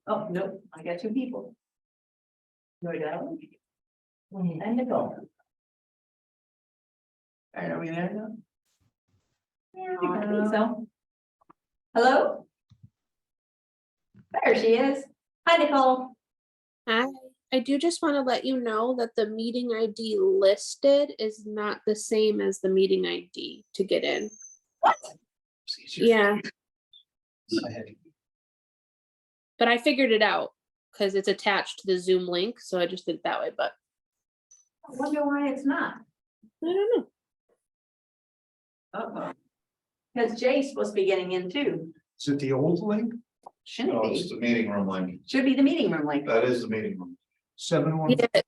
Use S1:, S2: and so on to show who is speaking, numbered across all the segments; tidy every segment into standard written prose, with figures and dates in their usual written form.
S1: Oh, no, I got two people. No doubt. And Nicole. All right, are we there now? Yeah, I think so. Hello? There she is. Hi, Nicole.
S2: Hi, I do just want to let you know that the meeting ID listed is not the same as the meeting ID to get in.
S1: What?
S2: Yeah, but I figured it out because it's attached to the Zoom link, so I just did it that way, but
S1: I wonder why it's not.
S2: I don't know.
S1: Uh-oh. Because Jay's supposed to be getting in too.
S3: Is it the old link?
S1: Shouldn't
S4: No, it's
S1: be.
S4: the meeting room link.
S1: Should be the meeting room link.
S4: That is the meeting room.
S3: 7-1?
S2: Yeah,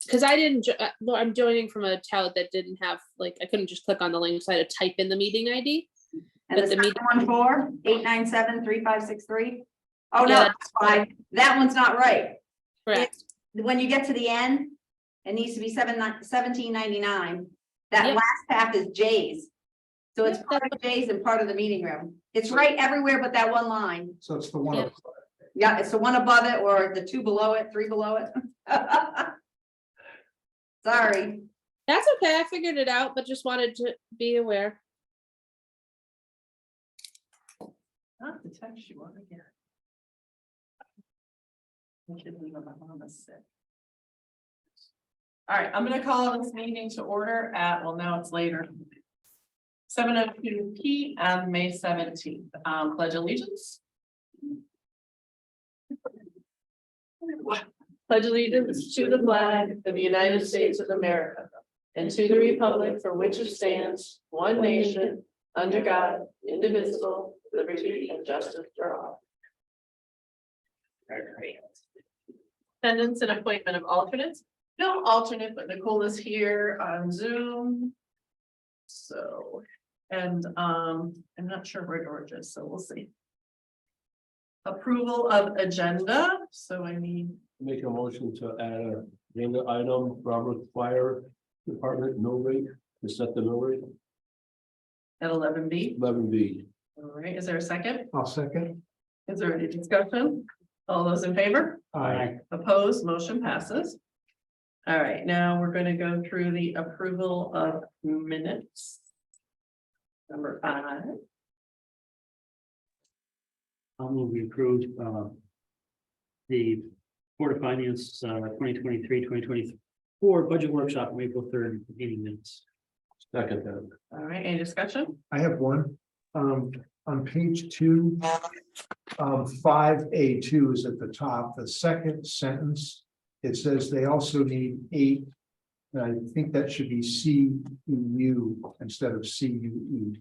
S2: because I didn't, well, I'm joining from a tablet that didn't have, like, I couldn't just click on the link, so I had to type in the meeting ID.
S1: And
S2: But
S1: the
S2: the meeting-
S1: 714-897-3563. Oh, no,
S2: Yeah,
S1: that's fine. That one's not right.
S2: Correct.
S1: When you get to the end, it needs to be 1799. That
S2: Yep.
S1: last half is Jay's. So it's
S2: Yep,
S1: part of Jay's and part of the meeting room. It's right everywhere but that one line.
S3: So it's the one.
S2: Yeah.
S1: Yeah, it's the one above it or the two below it, three below it. Sorry.
S2: That's okay. I figured it out, but just wanted to be aware.
S1: Not the text you want to get. We should leave them on the sick.
S5: All right, I'm gonna call this meeting to order at, well, now it's later. 7:02 p.m. May 17th. Pledge allegiance. Pledge allegiance to the flag of the United States of America and to the republic for which it stands, one nation, under God, indivisible, liberty and justice for all. Attendance and appointment of alternates. No alternate, but Nicole is here on Zoom. So, and I'm not sure where George is, so we'll see. Approval of agenda, so I need,
S6: Make a motion to add a agenda item, Robert Fire Department mill rate, to set the mill rate,
S5: at 11B.
S6: 11B.
S5: All right, is there a second?
S3: I'll second.
S5: Is there any discussion? All those in favor?
S3: Aye.
S5: Opposed, motion passes. All right, now we're gonna go through the approval of minutes. Number 5.
S7: I'll move we approve the Board of Finance 2023-2024 budget workshop from April 3rd meeting minutes.
S6: Second that.
S5: All right, any discussion?
S3: I have one. On page 2, 5A2 is at the top, the second sentence. It says they also need 8. And I think that should be CEU instead of CUE.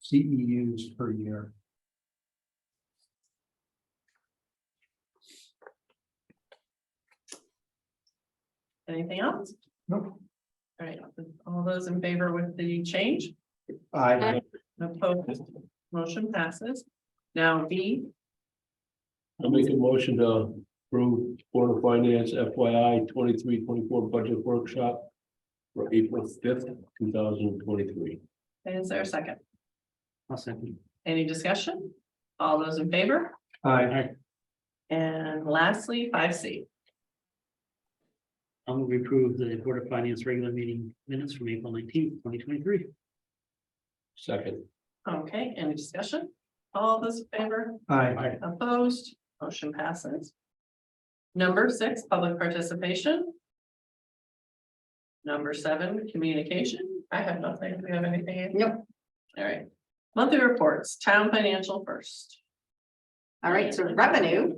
S3: CEUs per year.
S5: Anything else?
S3: Nope.
S5: All right, all those in favor with the change?
S3: Aye.
S5: Opposed, motion passes. Now B,
S6: I'll make a motion to approve Board of Finance FYI 23-24 budget workshop for April 5th, 2023.
S5: is there a second?
S7: I'll second.
S5: Any discussion? All those in favor?
S3: Aye.
S5: And lastly, 5C.
S7: I'll move we approve the Board of Finance regular meeting minutes from April 19th, 2023.
S6: Second.
S5: Okay, any discussion? All those in favor?
S3: Aye.
S5: Opposed, motion passes. Number 6, public participation. Number 7, communication. I have nothing. Do we have anything?
S1: Nope.
S5: All right. Monthly reports, town financial first.
S1: All right, so revenue.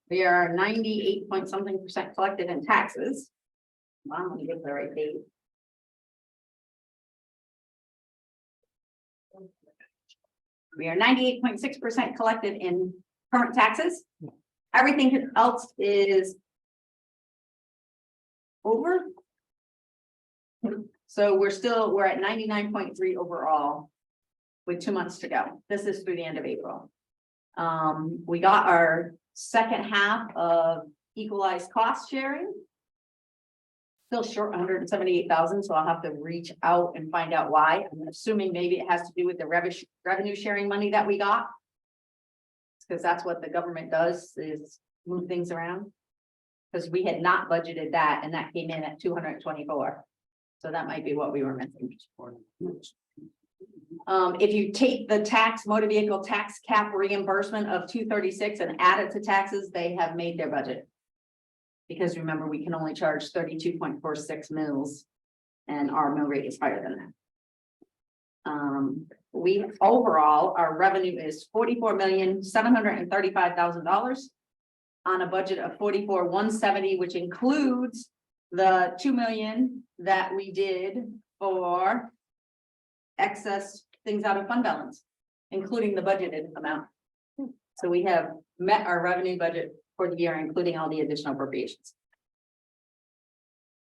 S1: We are 98 point something% collected in taxes. Well, I'm gonna get the right date. We are 98.6% collected in current taxes. Everything else is over. So we're at 99.3 overall with 2 months to go. This is through the end of April. We got our second half of equalized cost sharing. Still short 178,000, so I'll have to reach out and find out why. I'm assuming maybe it has to do with the revenue sharing money that we got. Because that's what the government does, is move things around. Because we had not budgeted that, and that came in at 224. So that might be what we were missing. If you take the motor vehicle tax cap reimbursement of 236 and add it to taxes, they have made their budget. Because remember, we can only charge 32.46 mils, and our mill rate is higher than that. We overall, our revenue is $44,735,000 on a budget of $44,170, which includes the $2 million that we did for excess things out of fund balance, including the budgeted amount. So we have met our revenue budget for the year, including all the additional appropriations.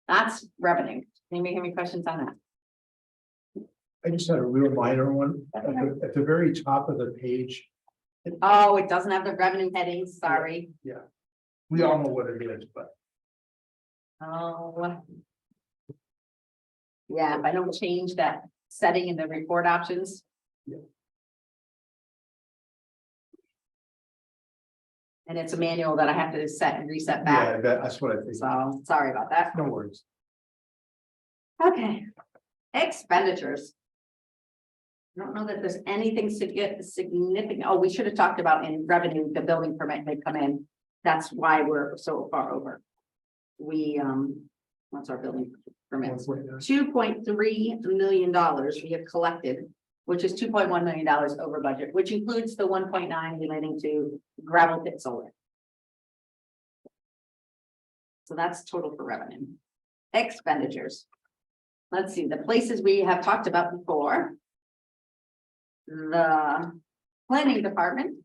S1: That's revenue. Anybody have any questions on that?
S3: I just had a real minor one. At the very top of the page,
S1: Oh, it doesn't have the revenue headings, sorry.
S3: we all know what it is, but
S1: Oh. Yeah, if I don't change that setting in the report options.
S3: Yeah.
S1: And it's a manual that I have to set and reset back,
S3: yeah, that's what I think.
S1: so sorry about that.
S3: No worries.
S1: Okay, expenditures. I don't know that there's anything significant. Oh, we should have talked about in revenue, the building permit may come in. That's why we're so far over. We, what's our building permits? $2.3 million we have collected, which is $2.1 million over budget, which includes the 1.9 relating to gravel pit solar. So that's total for revenue. Expenditures. Let's see, the places we have talked about before. The planning department.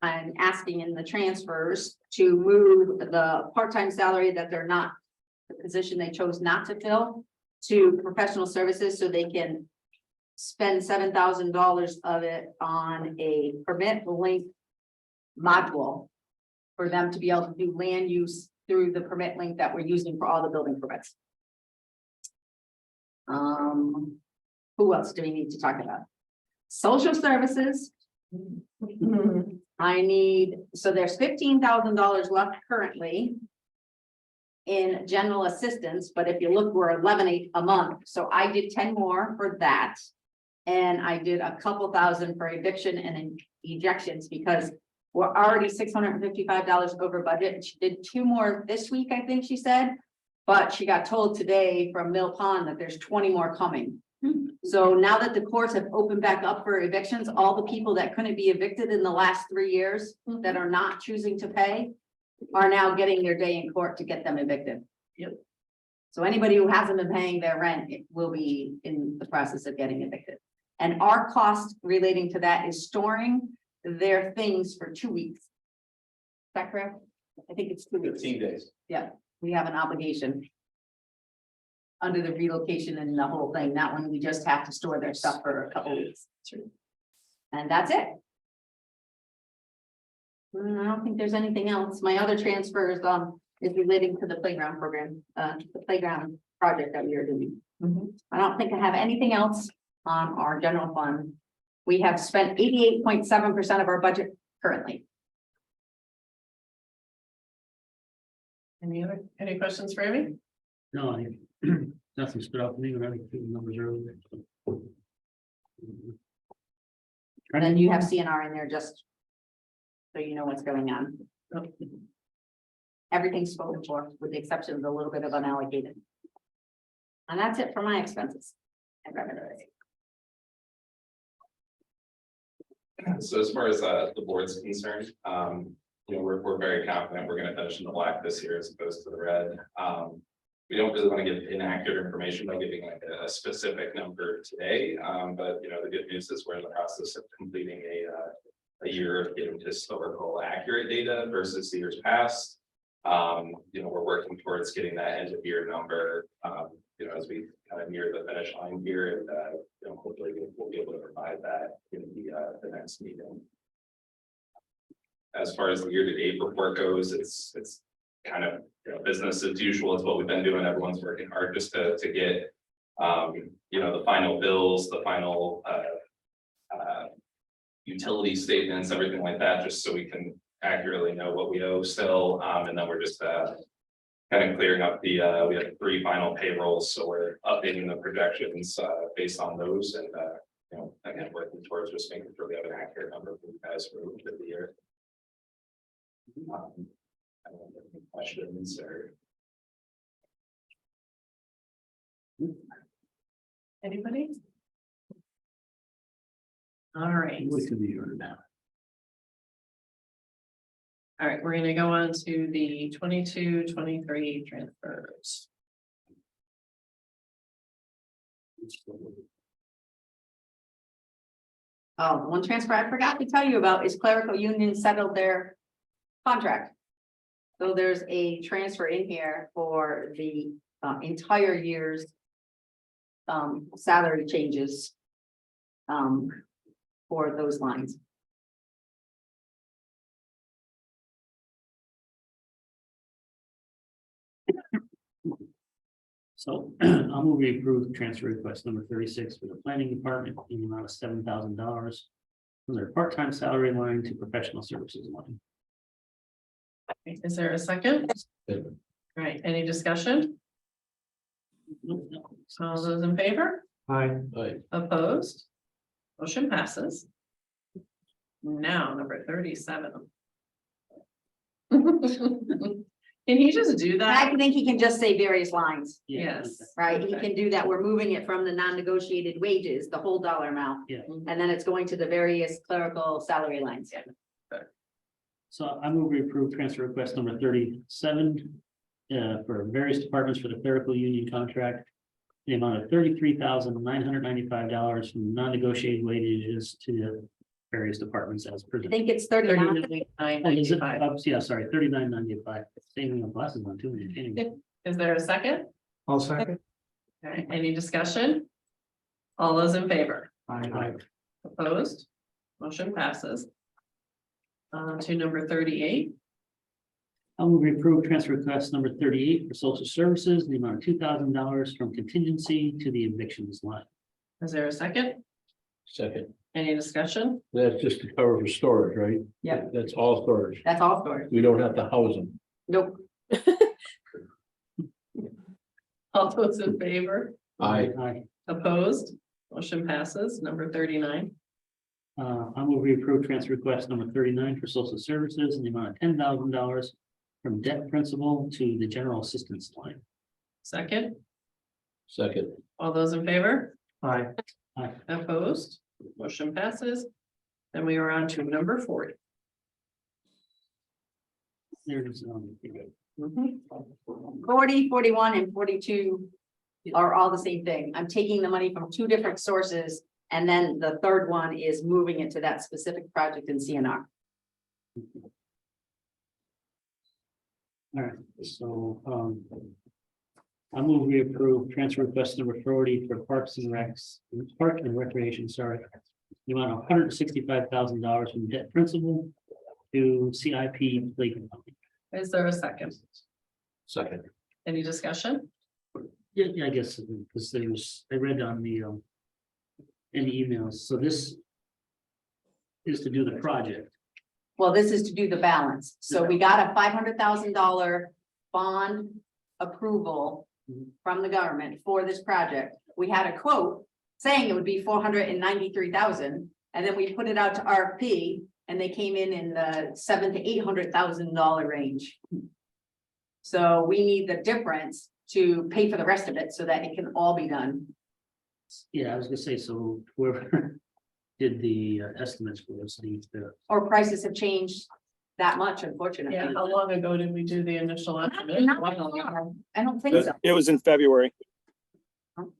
S1: I'm asking in the transfers to move the part-time salary that they're not, the position they chose not to fill, to professional services, so they can spend $7,000 of it on a permit link module for them to be able to do land use through the permit link that we're using for all the building permits. Who else do we need to talk about? Social services. I need, so there's $15,000 left currently in general assistance, but if you look, we're 11,800 a month. So I did 10 more for that. And I did a couple thousand for eviction and ejections because we're already $655 over budget. She did 2 more this week, I think she said, but she got told today from Mill Pond that there's 20 more coming. So now that the courts have opened back up for evictions, all the people that couldn't be evicted in the last 3 years that are not choosing to pay are now getting their day in court to get them evicted.
S5: Yep.
S1: So anybody who hasn't been paying their rent, it will be in the process of getting evicted. And our cost relating to that is storing their things for 2 weeks. Is that correct? I think it's 2 weeks.
S6: 15 days.
S1: Yeah, we have an obligation. Under the relocation and the whole thing, that one, we just have to store their stuff for a couple weeks. And that's it. I don't think there's anything else. My other transfers is relating to the playground program, the playground project that we are doing. I don't think I have anything else on our general fund. We have spent 88.7% of our budget currently.
S5: Any questions for Amy?
S7: No, nothing stood out to me when I think the numbers earlier.
S1: And then you have CNR in there just so you know what's going on. Everything's spoken for, with the exception of a little bit of unallocated. And that's it for my expenses. and revenue.
S4: So as far as the board's concerned, we're very confident we're gonna finish in the black this year as opposed to the red. We don't really want to give inaccurate information by giving like a specific number today. But the good news is we're in the process of completing a year of getting historical accurate data versus the years past. We're working towards getting that end of year number, as we kind of near the finish line here, and hopefully we'll be able to provide that in the next meeting. As far as the year-to-date report goes, it's kind of business as usual. It's what we've been doing. Everyone's working hard just to get the final bills, the final utility statements, everything like that, just so we can accurately know what we owe still, and then we're just, kind of clearing up the, we have 3 final payrolls, so we're updating the projections, based on those, and, you know, again, working towards just making sure we have an accurate number for you guys for the year. I don't have any questions or.
S5: Anybody? All right,
S6: What could be earned now?
S5: all right, we're gonna go on to the 22-23 transfers.
S1: Oh, the one transfer I forgot to tell you about is clerical union settled their contract. So there's a transfer in here for the entire year's salary changes for those lines.
S7: So I'll move we approve transfer request number 36 for the planning department in the amount of $7,000 from their part-time salary line to professional services line.
S5: Is there a second? All right, any discussion?
S7: Nope, no.
S5: All those in favor?
S3: Aye.
S5: Opposed? Motion passes. Now, number 37. Can he just do
S1: I
S5: that?
S1: think he can just say various lines,
S7: Yeah,
S5: Yes.
S1: right? He
S5: Okay.
S1: can do that. We're moving it from the non-negotiated wages, the whole dollar amount.
S7: Yeah.
S1: And then it's going to the various clerical salary lines.
S7: So I move we approve transfer request number 37 for various departments for the clerical union contract. The amount of $33,995 from non-negotiated wages to the various departments as
S1: I
S7: presented.
S1: think it's 39.
S5: 39.95.
S7: Yeah, sorry, 39.95. Saving the glasses on too many. Anyway.
S5: Is there a second?
S3: I'll second.
S5: All right, any discussion? All those in favor?
S3: Aye.
S5: Opposed? Motion passes. To number 38.
S7: I'll move we approve transfer request number 38 for social services, in the amount of $2,000 from contingency to the evictions line.
S5: Is there a second?
S6: Second,
S5: Any discussion?
S6: that's just to cover for storage, right?
S1: Yeah.
S6: That's all storage.
S1: That's all stores.
S6: We don't have to house them.
S1: Nope.
S5: All those in favor?
S7: Aye.
S5: Opposed? Motion passes. Number 39.
S7: I move we approve transfer request number 39 for social services in the amount of $10,000 from debt principal to the general assistance line.
S5: Second,
S6: Second,
S5: all those in favor?
S3: Aye.
S5: Opposed? Motion passes. Then we are on to number 40.
S7: There's,
S1: 40, 41, and 42 are all the same thing. I'm taking the money from 2 different sources. And then the third one is moving it to that specific project in CNR.
S7: All right, so, I move we approve transfer request number 40 for Parks and Recs, Park and Recreation, sorry. The amount of $165,000 from debt principal to CIP Lake.
S5: Is there a second?
S6: second,
S5: Any discussion?
S7: Yeah, I guess, because I read on the, in the emails, so this is to do the project.
S1: Well, this is to do the balance. So we got a $500,000 bond approval from the government for this project. We had a quote saying it would be 493,000, and then we put it out to RFP, and they came in the $700,000 to $800,000 range. So we need the difference to pay for the rest of it so that it can all be done.
S7: Yeah, I was gonna say, so whoever did the estimates for this needs to,
S1: Or prices have changed that much, unfortunately.
S5: Yeah, how long ago did we do the initial estimate?
S1: Not
S5: Wow.
S1: long. I don't think so.
S8: It was in February.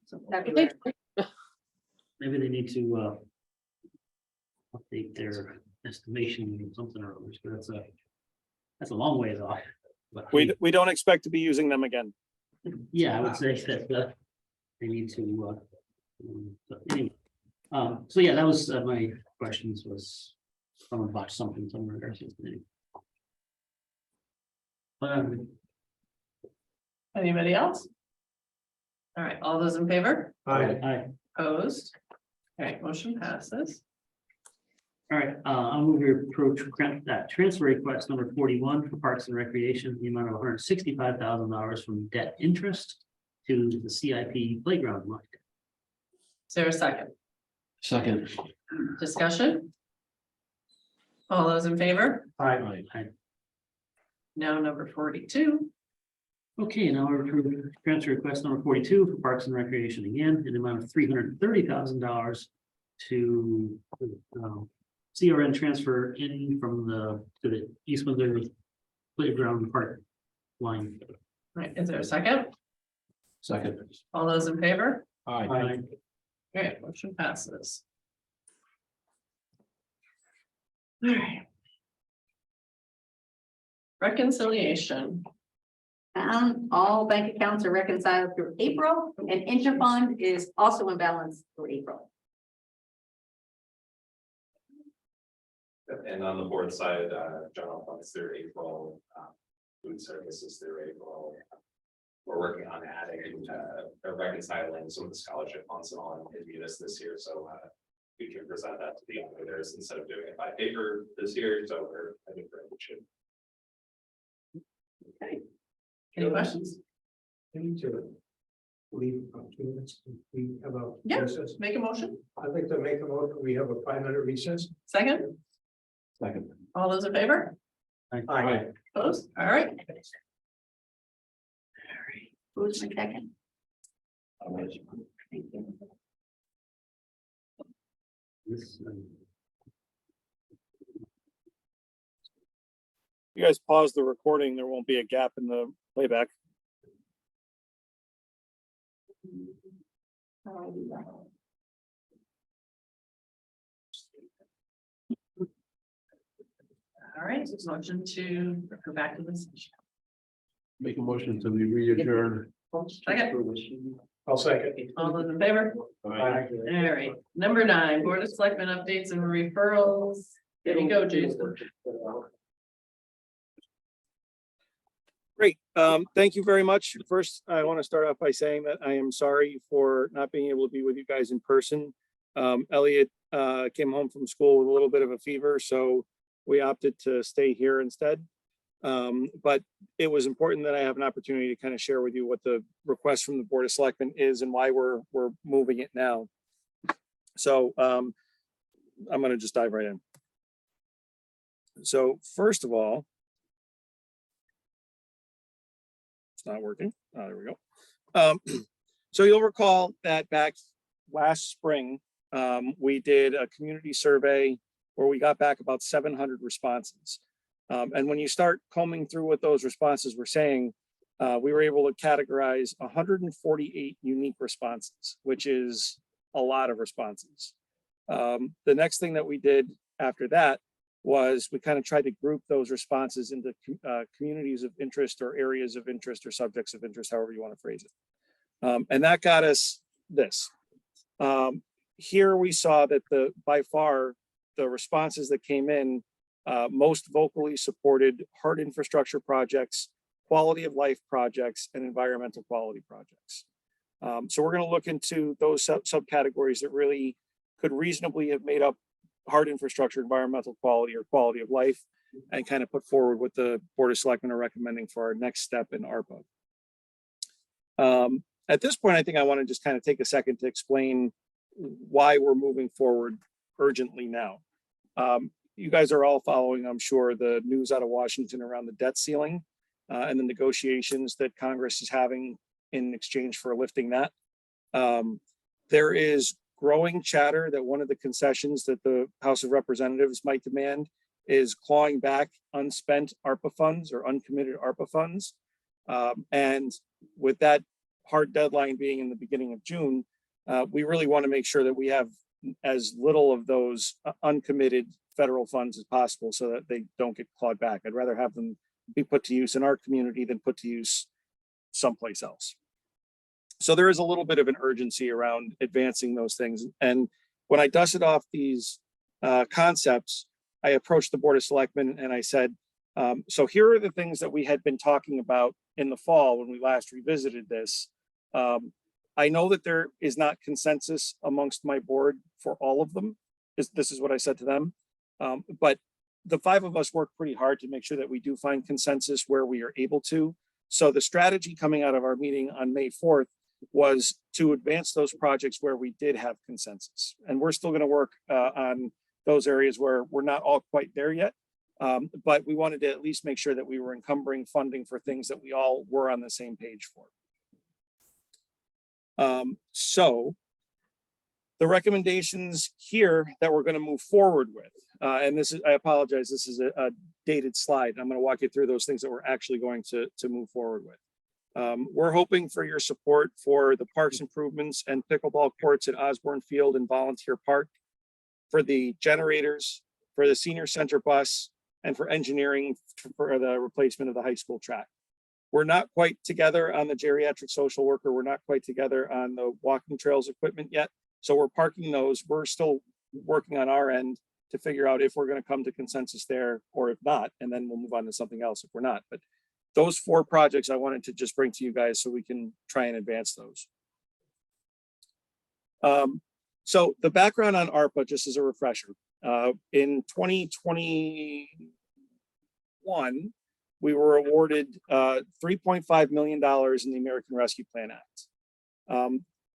S1: So February.
S7: maybe they need to update their estimation or something or others, but that's a long ways off. But
S8: We don't expect to be using them again.
S7: yeah, I would say that they need to so anyway. So yeah, that was my questions was someone bought something somewhere there.
S5: Anybody else? All right, all those in favor?
S3: Aye.
S7: I
S5: Opposed? All right, motion passes.
S7: All right, I'll move your approach that transfer request number 41 for Parks and Recreation, the amount of $165,000 from debt interest to the CIP playground line.
S5: Is there a second?
S6: Second.
S5: Discussion? All those in favor?
S6: Aye.
S5: Now number 42.
S7: Okay, now we're approving transfer request number 42 for Parks and Recreation again, in the amount of $330,000 to CRN transfer in from to the East Windsor Playground Park line.
S5: Right, is there a second?
S6: Second.
S5: All those in favor?
S6: Aye.
S5: Okay, motion passes. All right. Reconciliation.
S1: All bank accounts are reconciled through April, and interfund is also in balance through April.
S4: And on the board side, general funds through April, food services through April. We're working on adding, or reconciling some of the scholarship funds and all in Munis this year, so we can present that to the auditors instead of doing it by paper this year, so I think we're in good shape.
S5: Okay. Any questions?
S3: I need to leave about 2 minutes. We have a
S5: Yeah.
S3: recess.
S5: Make a motion.
S3: I'd like to make a motion. We have a 5-minute recess.
S5: Second,
S6: Second.
S5: all those in favor?
S6: Aye.
S5: Opposed? All right.
S1: Who's my second? Thank you.
S8: You guys pause the recording, there won't be a gap in the playback.
S1: How do I do that?
S5: All right, motion to go back to this.
S6: Make a motion to be re-adjourned.
S5: Second,
S3: I'll second.
S5: all those in favor?
S6: Aye.
S5: All right, number 9, Board of Selectmen updates and referrals. There you go, Jason.
S8: Great. Thank you very much. First, I want to start off by saying that I am sorry for not being able to be with you guys in person. Elliot came home from school with a little bit of a fever, so we opted to stay here instead. But it was important that I have an opportunity to kind of share with you what the request from the Board of Selectmen is and why we're moving it now. So I'm going to just dive right in. So first of all, it's not working. Oh, there we go. So you'll recall that back last spring, we did a community survey where we got back about 700 responses. And when you start combing through what those responses were saying, we were able to categorize 148 unique responses, which is a lot of responses. The next thing that we did after that was we kind of tried to group those responses into communities of interest or areas of interest or subjects of interest, however you want to phrase it. And that got us this. Here we saw that by far the responses that came in most vocally supported hard infrastructure projects, quality of life projects, and environmental quality projects. So we're going to look into those subcategories that really could reasonably have made up hard infrastructure, environmental quality, or quality of life, and kind of put forward what the Board of Selectmen are recommending for our next step in ARPA. At this point, I think I want to just kind of take a second to explain why we're moving forward urgently now. You guys are all following, I'm sure, the news out of Washington around the debt ceiling and the negotiations that Congress is having in exchange for lifting that. There is growing chatter that one of the concessions that the House of Representatives might demand is clawing back unspent ARPA funds or uncommitted ARPA funds. And with that hard deadline being in the beginning of June, we really want to make sure that we have as little of those uncommitted federal funds as possible so that they don't get clawed back. I'd rather have them be put to use in our community than put to use someplace else. So there is a little bit of an urgency around advancing those things. And when I dusted off these concepts, I approached the Board of Selectmen and I said, so here are the things that we had been talking about in the fall when we last revisited this. I know that there is not consensus amongst my board for all of them. This is what I said to them. But the five of us work pretty hard to make sure that we do find consensus where we are able to. So the strategy coming out of our meeting on May 4th was to advance those projects where we did have consensus. And we're still going to work on those areas where we're not all quite there yet. But we wanted to at least make sure that we were encumbering funding for things that we all were on the same page for. So the recommendations here that we're going to move forward with, and this is, I apologize, this is a dated slide. I'm going to walk you through those things that we're actually going to move forward with. We're hoping for your support for the parks improvements and pickleball courts at Osborne Field and Volunteer Park, for the generators, for the senior center bus, and for engineering for the replacement of the high school track. We're not quite together on the geriatric social worker. We're not quite together on the walking trails equipment yet. So we're parking those. We're still working on our end to figure out if we're going to come to consensus there or if not, and then we'll move on to something else if we're not. But those four projects I wanted to just bring to you guys so we can try and advance those. So the background on ARPA, just as a refresher, in 2021, we were awarded $3.5 million in the American Rescue Plan Act.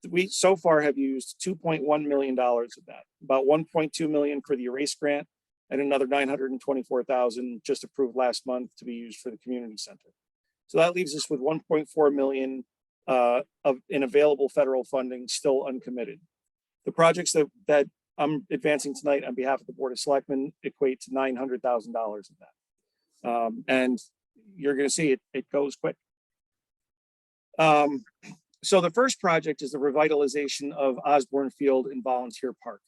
S8: We so far have used $2.1 million of that, about $1.2 million for the Erase grant and another $924,000 just approved last month to be used for the community center. So that leaves us with $1.4 million in available federal funding still uncommitted. The projects that I'm advancing tonight on behalf of the Board of Selectmen equate to $900,000 of that. And you're going to see it goes quick. So the first project is the revitalization of Osborne Field and Volunteer Park.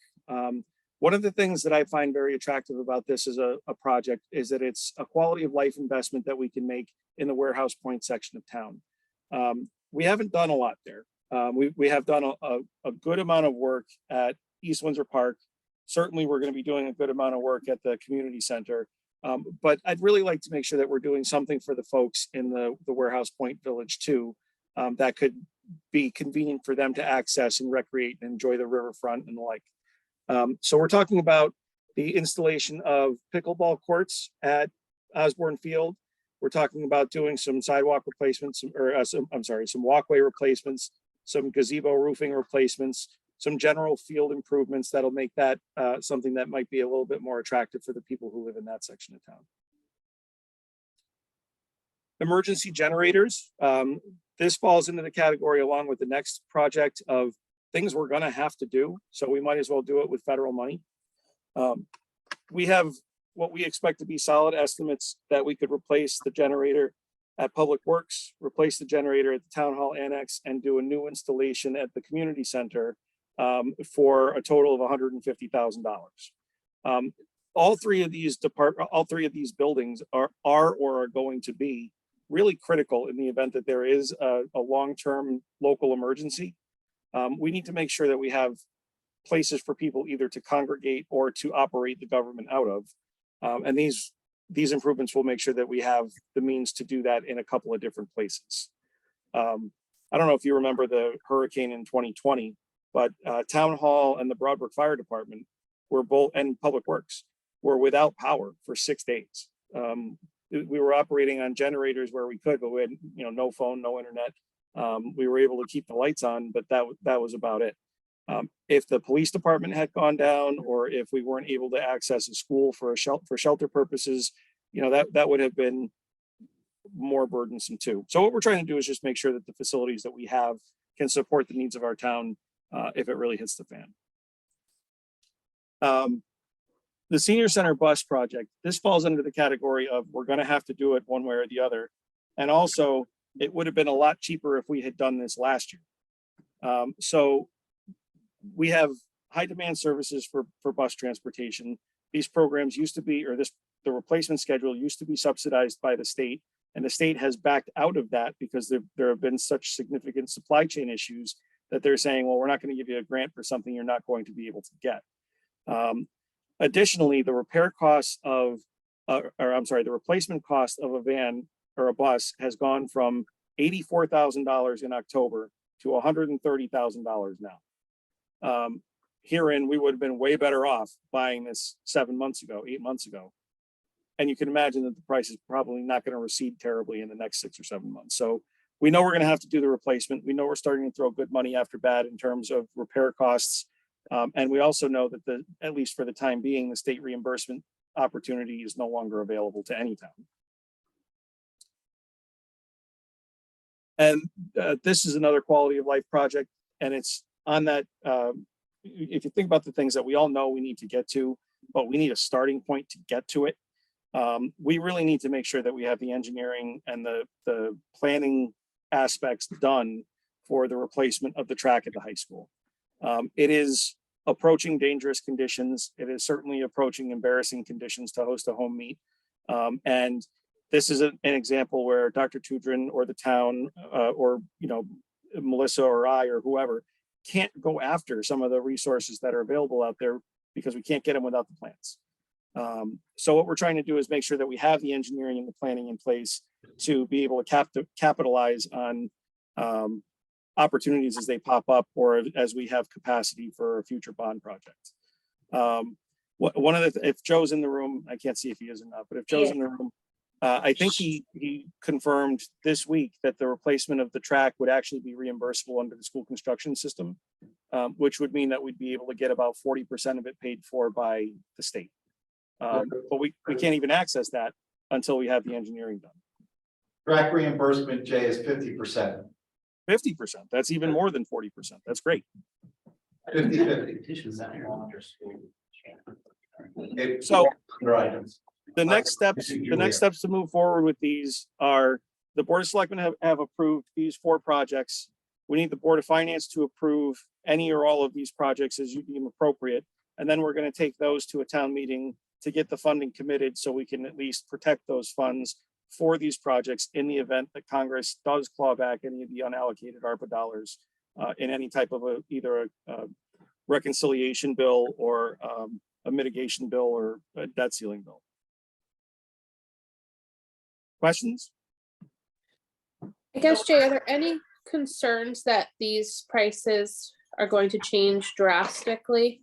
S8: One of the things that I find very attractive about this as a project is that it's a quality of life investment that we can make in the Warehouse Point section of town. We haven't done a lot there. We have done a good amount of work at East Windsor Park. Certainly, we're going to be doing a good amount of work at the community center. But I'd really like to make sure that we're doing something for the folks in the Warehouse Point Village too, that could be convenient for them to access and recreate and enjoy the riverfront and the like. So we're talking about the installation of pickleball courts at Osborne Field. We're talking about doing some sidewalk replacements, or some walkway replacements, some gazebo roofing replacements, some general field improvements that'll make that something that might be a little bit more attractive for the people who live in that section of town. Emergency generators. This falls into the category along with the next project of things we're going to have to do. So we might as well do it with federal money. We have what we expect to be solid estimates that we could replace the generator at Public Works, replace the generator at the Town Hall Annex, and do a new installation at the community center for a total of $150,000. All three of these buildings are or are going to be really critical in the event that there is a long-term local emergency. We need to make sure that we have places for people either to congregate or to operate the government out of. And these improvements will make sure that we have the means to do that in a couple of different places. I don't know if you remember the hurricane in 2020, but Town Hall and the Broadbrook Fire Department were both, and Public Works, were without power for 6 days. We were operating on generators where we could, but we had no phone, no internet. We were able to keep the lights on, but that was about it. If the police department had gone down, or if we weren't able to access a school for shelter purposes, that would have been more burdensome too. So what we're trying to do is just make sure that the facilities that we have can support the needs of our town if it really hits the fan. The senior center bus project, this falls under the category of we're going to have to do it one way or the other. And also, it would have been a lot cheaper if we had done this last year. So we have high demand services for bus transportation. These programs used to be, the replacement schedule used to be subsidized by the state, and the state has backed out of that because there have been such significant supply chain issues that they're saying, well, we're not going to give you a grant for something you're not going to be able to get. Additionally, the replacement cost of a van or a bus has gone from $84,000 in October to $130,000 now. herein, we would have been way better off buying this 7 months ago, 8 months ago. And you can imagine that the price is probably not going to recede terribly in the next 6 or 7 months. So we know we're going to have to do the replacement. We know we're starting to throw good money after bad in terms of repair costs. And we also know that at least for the time being, the state reimbursement opportunity is no longer available to any town. And this is another quality of life project, and it's on that. If you think about the things that we all know we need to get to, but we need a starting point to get to it. We really need to make sure that we have the engineering and the planning aspects done for the replacement of the track at the high school. It is approaching dangerous conditions. It is certainly approaching embarrassing conditions to host a home meet. And this is an example where Dr. Tudrin or the town or, Melissa or I or whoever can't go after some of the resources that are available out there because we can't get them without the plans. So what we're trying to do is make sure that we have the engineering and the planning in place to be able to capitalize on opportunities as they pop up or as we have capacity for a future bond project. If Joe's in the room, I can't see if he is or not, but if Joe's in the room, I think he confirmed this week that the replacement of the track would actually be reimbursable under the school construction system, which would mean that we'd be able to get about 40% of it paid for by the state. But we can't even access that until we have the engineering done.
S9: Track reimbursement, Jay, is 50%.
S8: 50%, that's even more than 40%. That's great.
S9: 50-50.
S8: So
S9: Other items.
S8: the next steps to move forward with these are the Board of Selectmen have approved these 4 projects. We need the Board of Finance to approve any or all of these projects as you deem appropriate. And then we're going to take those to a town meeting to get the funding committed so we can at least protect those funds for these projects in the event that Congress does claw back any of the unallocated ARPA dollars in any type of either a reconciliation bill or a mitigation bill or a debt ceiling bill. Questions?
S2: I guess, Jay, are there any concerns that these prices are going to change drastically?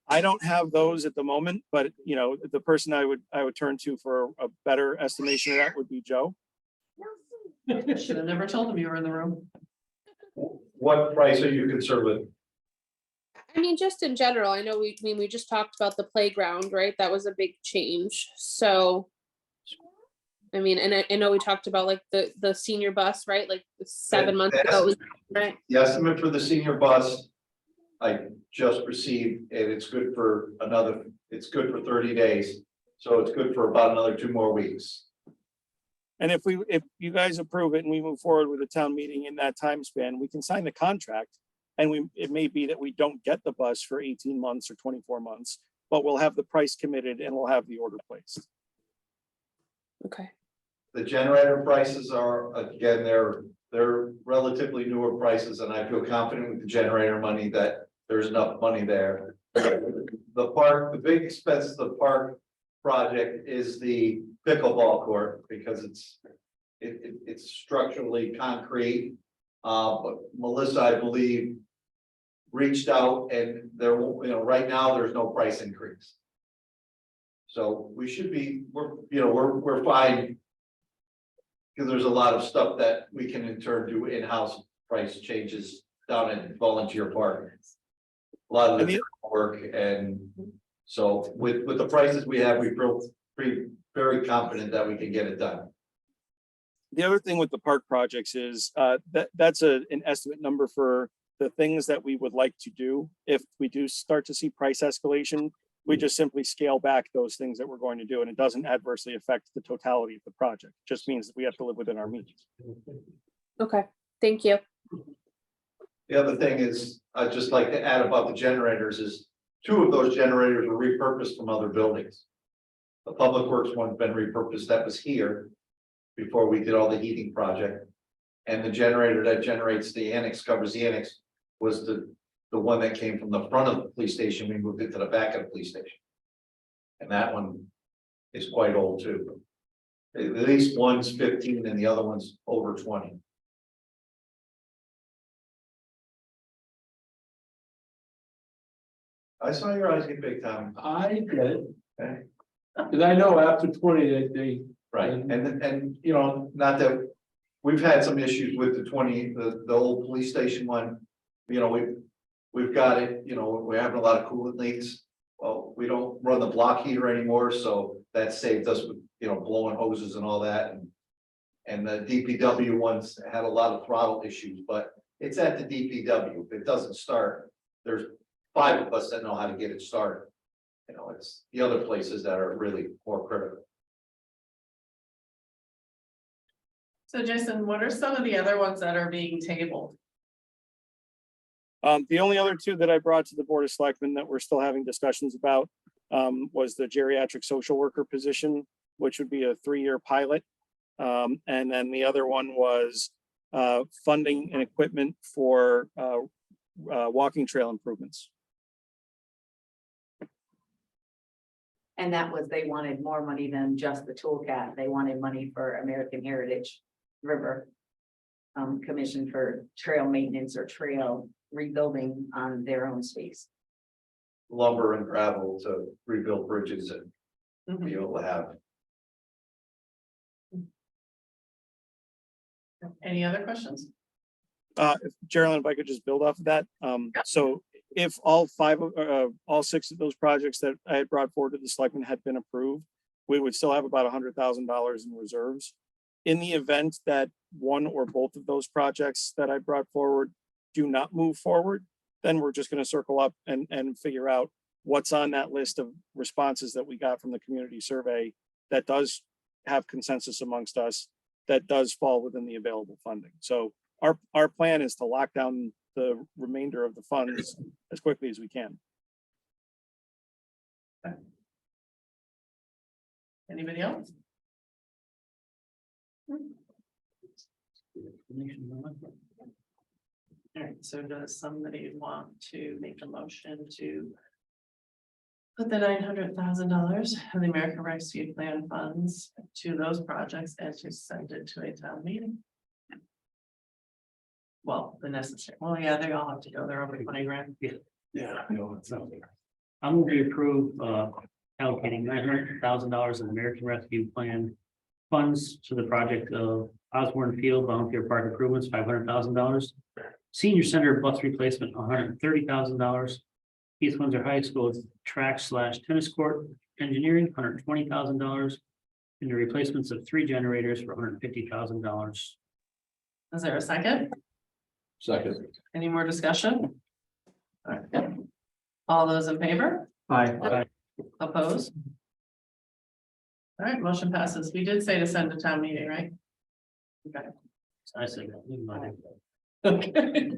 S8: I don't have those at the moment, but the person I would turn to for a better estimation of that would be Joe.
S5: Should have never told him you were in the room.
S9: What price are you concerned with?
S2: I mean, just in general, I know we just talked about the playground, right? That was a big change. So, I mean, and I know we talked about like the senior bus, right? Like 7 months ago, it was, right?
S9: The estimate for the senior bus, I just received, and it's good for 30 days. So it's good for about another 2 more weeks.
S8: And if you guys approve it and we move forward with a town meeting in that time span, we can sign the contract. And it may be that we don't get the bus for 18 months or 24 months, but we'll have the price committed and we'll have the order placed.
S2: Okay.
S9: The generator prices are, again, they're relatively newer prices, and I feel confident with the generator money that there's enough money there. The big expense of the park project is the pickleball court because it's structurally concrete. But Melissa, I believe, reached out and right now there's no price increase. So we should be, we're fine. Because there's a lot of stuff that we can in turn do in-house price changes down at Volunteer Park. A lot of the work, and so with the prices we have, we feel very confident that we can get it done.
S8: The other thing with the park projects is that's an estimate number for the things that we would like to do. If we do start to see price escalation, we just simply scale back those things that we're going to do, and it doesn't adversely affect the totality of the project. It just means that we have to live within our means.
S2: Okay, thank you.
S9: The other thing is, I'd just like to add about the generators is 2 of those generators were repurposed from other buildings. The Public Works one's been repurposed, that was here before we did all the heating project. And the generator that generates the annex, covers the annex, was the one that came from the front of the police station. We moved it to the back of the police station. And that one is quite old too. At least one's 15 and the other one's over 20. I saw your eyes get big, Tom.
S6: I get it,
S9: Okay.
S6: because I know after 20, they,
S9: Right, and, you know, not that, we've had some issues with the 20, the old police station one. You know, we've got it, you know, we're having a lot of coolant leaks. Well, we don't run the block heater anymore, so that saved us with, you know, blowing hoses and all that. And the DPW ones had a lot of throttle issues, but it's at the DPW. If it doesn't start, there's 5 of us that know how to get it started. You know, it's the other places that are really more critical.
S5: So Jason, what are some of the other ones that are being tabled?
S8: The only other two that I brought to the Board of Selectmen that we're still having discussions about was the geriatric social worker position, which would be a 3-year pilot. And then the other one was funding and equipment for walking trail improvements.
S1: And that was, they wanted more money than just the toolcat. They wanted money for American Heritage River Commission for trail maintenance or trail rebuilding on their own space.
S9: Lumber and gravel to rebuild bridges and be able to have.
S5: Any other questions?
S8: Geraldine, if I could just build off of that. So if all 6 of those projects that I had brought forward to the selectmen had been approved, we would still have about $100,000 in reserves. In the event that one or both of those projects that I brought forward do not move forward, then we're just going to circle up and figure out what's on that list of responses that we got from the community survey that does have consensus amongst us, that does fall within the available funding. So our plan is to lock down the remainder of the funds as quickly as we can.
S5: Anybody else? All right, so does somebody want to make a motion to put the $900,000 of the American Rescue Plan funds to those projects and to send it to a town meeting? Well, the necessary, well, yeah, they all have to go, they're over 20 grand.
S7: Yeah. I'm going to approve allocating $900,000 of American Rescue Plan funds to the project of Osborne Field Volunteer Park Improvements, $500,000. Senior Center bus replacement, $130,000. East Windsor High School track/tennis court engineering, $120,000. And the replacements of 3 generators for $150,000.
S5: Is there a second?
S6: second.
S5: Any more discussion? All right. All those in favor?
S7: Aye.
S5: Opposed? All right, motion passes. We did say to send to town meeting, right? Okay.
S7: I say that.
S5: Okay.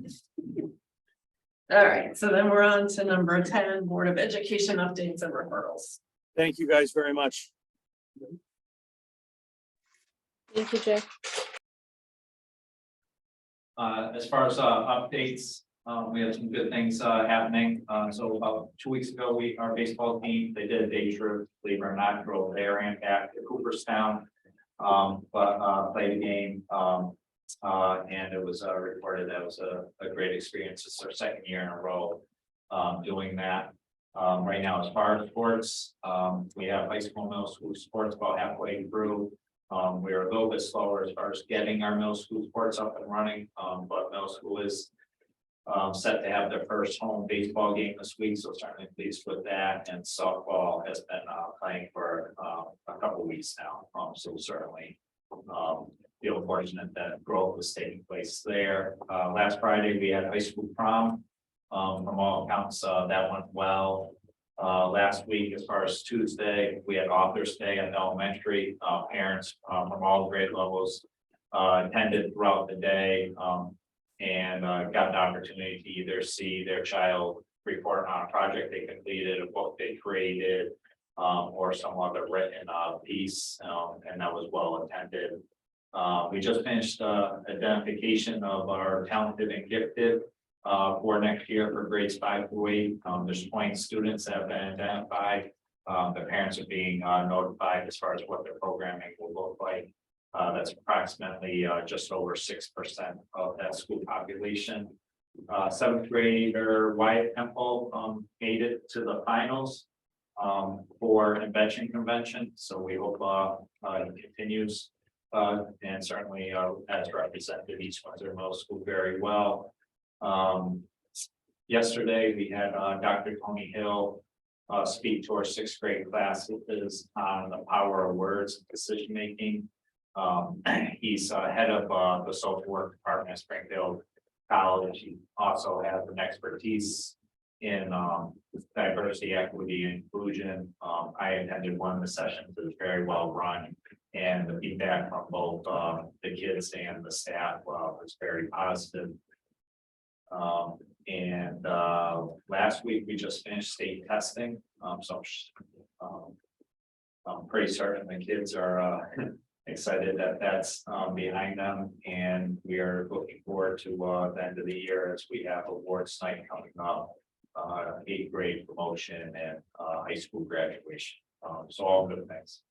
S5: All right, so then we're on to number 10, Board of Education updates and referrals.
S8: Thank you guys very much.
S2: Thank you, Jay.
S10: As far as updates, we have some good things happening. So about 2 weeks ago, our baseball team, they did a day trip, believe it or not, drove there and back to Cooperstown. But played a game. And it was reported that was a great experience. It's our 2nd year in a row doing that. Right now, as far as sports, we have high school, middle school sports about halfway through. We're a little bit slower as far as getting our middle school sports up and running, but middle school is set to have their first home baseball game this week, so certainly pleased with that. And softball has been playing for a couple of weeks now, so certainly feel fortunate that growth is taking place there. Last Friday, we had high school prom. From all accounts, that went well. Last week, as far as Tuesday, we had Authors Day at elementary. Parents from all grade levels attended throughout the day and got the opportunity to either see their child report on a project they completed, a book they created, or some other written piece, and that was well attended. We just finished identification of our talented and gifted for next year for grades 5 through 8. There's 20 students that have been identified. The parents are being notified as far as what their programming will look like. That's approximately just over 6% of that school population. Seventh grader Wyatt Temple, made it to the finals. For invention convention, so we hope, it continues. And certainly, has represented East Windsor Middle School very well. Yesterday, we had, Dr. Tony Hill, speak to our sixth grade classes on the power of words and decision making. He's head of the social work department at Springfield College. He also has an expertise in diversity, equity, and inclusion. I attended one of the sessions. It was very well run, and the feedback from both the kids and the staff was very positive. And last week we just finished state testing, so I'm pretty certain the kids are excited that that's behind them, and we are looking forward to the end of the year as we have awards night coming up, eighth grade promotion and high school graduation. So all good things.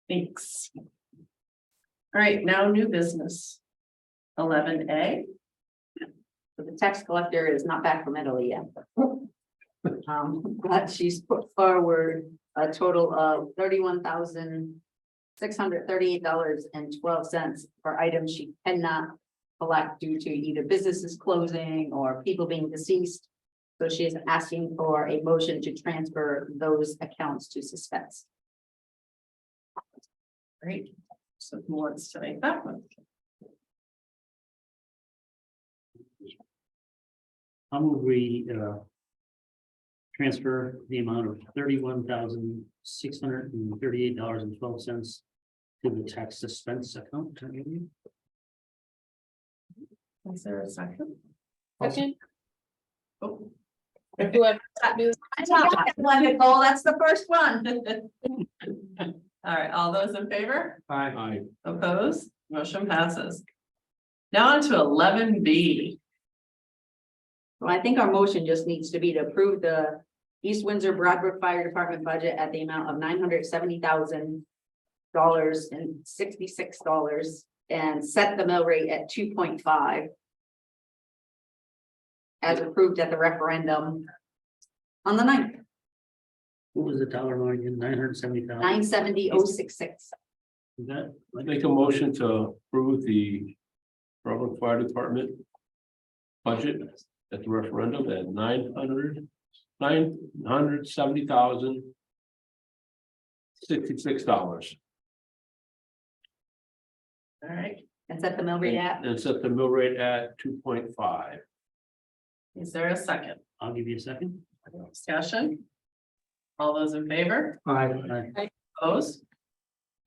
S5: Thanks. All right, now new business. 11A.
S1: The tax collector is not back from Italy yet. But she's put forward a total of $31,638.12 for items she cannot collect due to either businesses closing or people being deceased. So she is asking for a motion to transfer those accounts to suspense.
S5: Great. So who wants to make that one?
S7: How would we transfer the amount of $31,638.12 to the tax suspense account?
S5: Is there a second?
S2: Second,
S5: Oh,
S2: whoever.
S1: Nicole, that's the first one.
S5: all right, all those in favor?
S6: Aye.
S5: Opposed? Motion passes. Now on to 11B.
S1: So I think our motion just needs to be to approve the East Windsor Broadbrook Fire Department budget at the amount of $970,066 and set the mill rate at 2.5. As approved at the referendum on the 9th,
S7: What was the dollar amount again? 970,000?
S1: 970,066.
S7: Is that?
S6: I make a motion to approve the Robert Fire Department budget at the referendum at $970,066.
S5: All right,
S1: And set the mill rate at,
S6: And set the mill rate at 2.5.
S5: is there a second?
S7: I'll give you a second.
S5: Discussion? All those in favor?
S7: Aye.
S5: Opposed?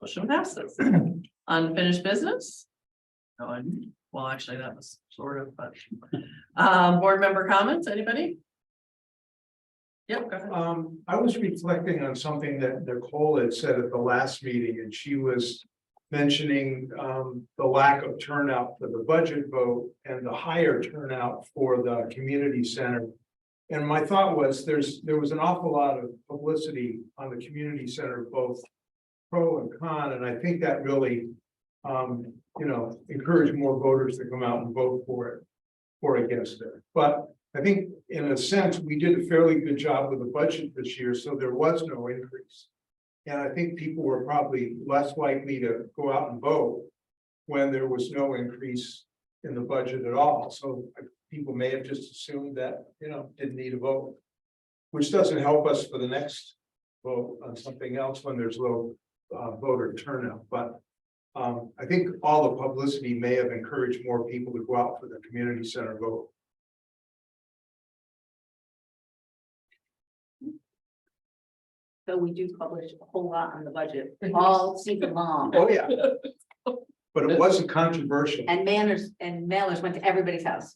S5: Motion passes. Unfinished business? No, well, actually, that was sort of, but. Board member comments, anybody? Yep, go ahead.
S3: I was reflecting on something that Nicole had said at the last meeting, and she was mentioning the lack of turnout for the budget vote and the higher turnout for the community center. And my thought was there was an awful lot of publicity on the community center, both pro and con, and I think that really encouraged more voters to come out and vote for it or against it. But I think in a sense, we did a fairly good job with the budget this year, so there was no increase. And I think people were probably less likely to go out and vote when there was no increase in the budget at all. So people may have just assumed that, didn't need a vote, which doesn't help us for the next vote on something else when there's low voter turnout. But I think all the publicity may have encouraged more people to go out for the community center vote.
S1: so we do publish a whole lot on the budget, all season long.
S3: Oh, yeah. But it wasn't controversial.
S1: And mailers went to everybody's house.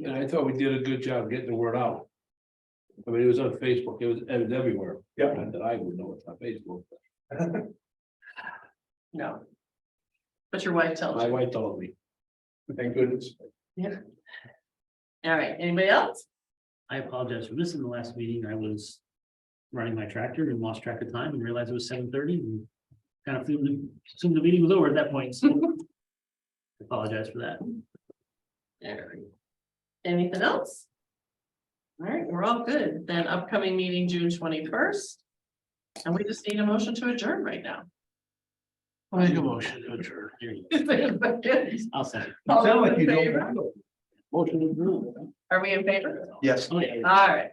S6: And I thought we did a good job getting the word out. I mean, it was on Facebook, it was everywhere.
S3: Yeah.
S6: Not that I would know it's on Facebook.
S5: No. But your wife tells
S6: My
S5: you.
S6: wife told me.
S3: Thank goodness.
S5: All right, anybody else?
S7: I apologize for missing the last meeting. I was running my tractor and lost track of time and realized it was 7:30 and kind of assumed the meeting was over at that point. So Apologize for that.
S5: Anything else? All right, we're all good. Then upcoming meeting, June 21st. And we just need a motion to adjourn right now.
S6: I'll make a motion to adjourn.
S7: I'll say.
S5: All
S3: Sound
S5: those
S3: like
S5: in
S3: you don't
S5: favor?
S3: want to.
S6: Motion to approve.
S5: Are we in favor?
S3: Yes.
S7: Oh, yeah.
S5: All right.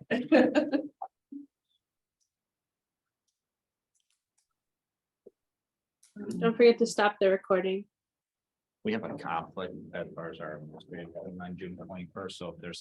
S2: Don't forget to stop the recording.
S10: We have a conflict as far as our, on June 21st, so if there's